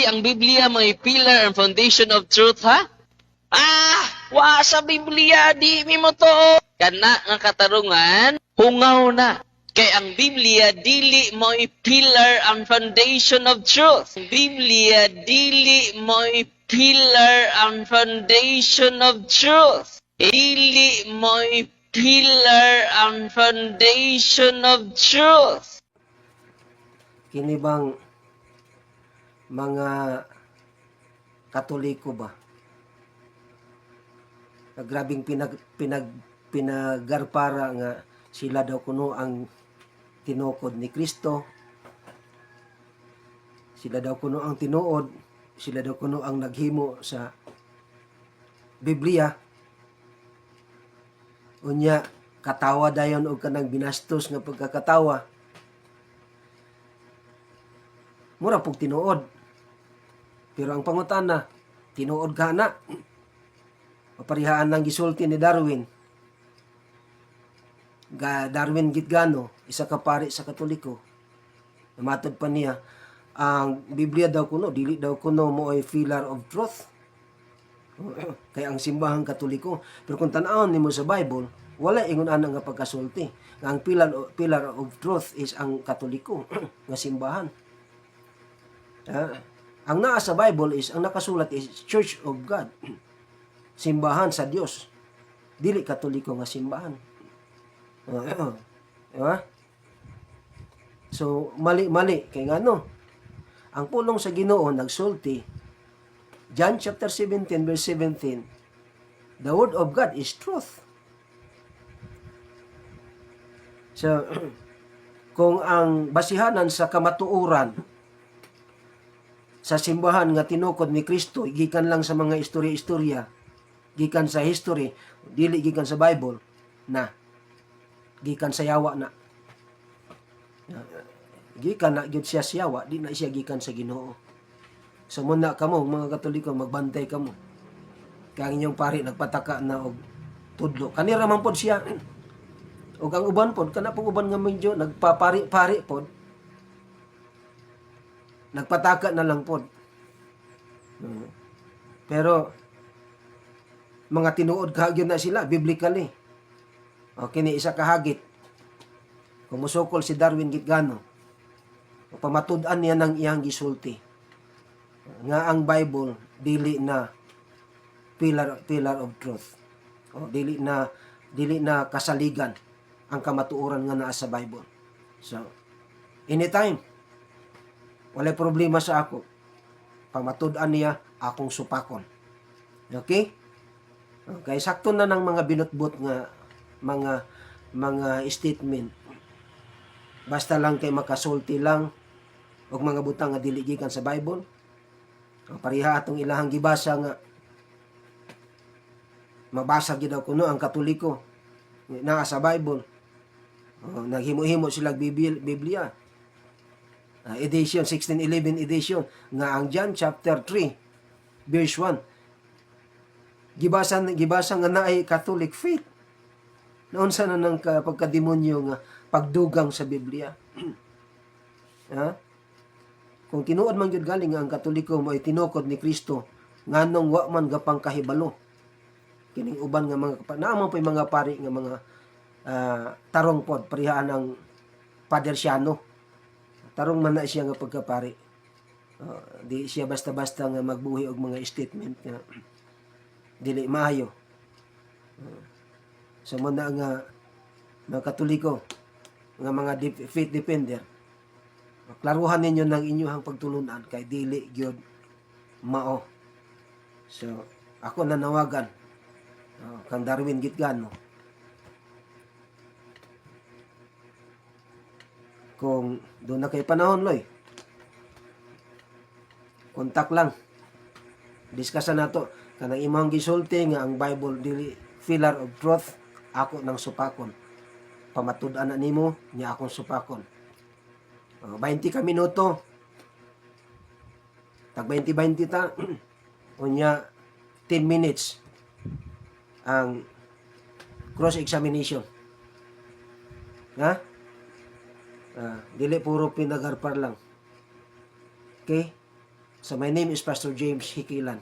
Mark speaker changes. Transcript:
Speaker 1: dili ang Biblia may pillar and foundation of truth, ha? Wa sa Biblia, di mi mo to. Kana nga katarungan, hungaw na. Kay ang Biblia, dili mo'y pillar and foundation of truth. Ang Biblia, dili mo'y pillar and foundation of truth. Dili mo'y pillar and foundation of truth.
Speaker 2: Kini bang mga Katoliko ba? Grabing pinagarpara nga sila daw kuno ang tinukod ni Kristo. Sila daw kuno ang tinuod, sila daw kuno ang naghimo sa Biblia. Unya katawa dayon og kanang binastos nga pagkakatawa. Mura pug tinuod. Pero ang pangutana, tinuod ka na. Paparihaan ng gisulti ni Darwin. Darwin Gitgano, isa ka pari sa Katoliko. Namatod pa niya, ang Biblia daw kuno, dili daw kuno mo ay pillar of truth. Kaya ang simbahang Katoliko. Pero kung tanawon nimo sa Bible, wala ingon ana nga pagkasulti. Ang pillar of truth is ang Katoliko nga simbahan. Ang naa sa Bible is, ang nakasulat is Church of God. Simbahan sa Dios. Dili Katoliko nga simbahan. Diba? So, mali-mali. Kaya nga no, ang pulong sa Ginoo nagsulti, John chapter 17 verse 17, the word of God is truth. So, kung ang basihanan sa kamatuoran sa simbahan nga tinukod ni Kristo, gikan lang sa mga istorya-istorya, gikan sa history, dili gikan sa Bible, na gikan sa yawa na. Gikan na gyud siya sa yawa, di na siya gikan sa Ginoo. So muna kamo mga Katoliko, magbantay kamo. Kaya ang inyong pari nagpataka na og tudlo. Kanira man pod siya. Og ang uban pod, kana pong uban nga medyo nagpapari-pari pod. Nagpataka na lang pod. Pero mga tinuod kahagyon na sila biblically. O kini isa kahagit. Kung musukol si Darwin Gitgano, pamatud-an niya ng iyang gisulti nga ang Bible dili na pillar of truth. O dili na kasaligan ang kamatuoran nga naa sa Bible. So anytime walay problema sa ako, pamatud-an niya akong supakon. Okay? Okay, sakto na ng mga binutbot nga mga statement. Basta lang kay makasulti lang og mga butang nga dili gikan sa Bible. Pariha atong ilahang gibasa nga mabasa gid daw kuno ang Katoliko naa sa Bible. Naghimo-himo sila Biblia. Edition 1611 edition nga ang John chapter 3 verse 1. Gibasa nga naay Catholic faith. Naunsa na ng pagkademonyo nga pagdugang sa Biblia. Ha? Kung tinuod man gyud galing nga ang Katoliko mo ay tinukod ni Kristo, nganong wa man gapang kahibalo. Kining uban nga mga naamo pa mga pari nga mga tarong pod parihaan ng Padersiano. Tarong man na siya nga pagkapari. Di siya basta-basta nga magbuhi og mga statement nga dili maayo. So muna nga mga Katoliko, nga mga faith defender, klaruhan ninyo ng inyong pagtulunan kay dili gyud mao. So ako nanawagan kang Darwin Gitgano, kung doon na kay panahon loy, kontak lang, diskusan nato kanang imong gisulti nga ang Bible dili pillar of truth, ako nang supakon. Pamatud-an na nimo niya akong supakon. 20 ka minuto. Tag 20-20 ta. Unya 10 minutes ang cross-examination. Ha? Dili puro pinagarpar lang. Okay? So my name is Pastor James Hikilan.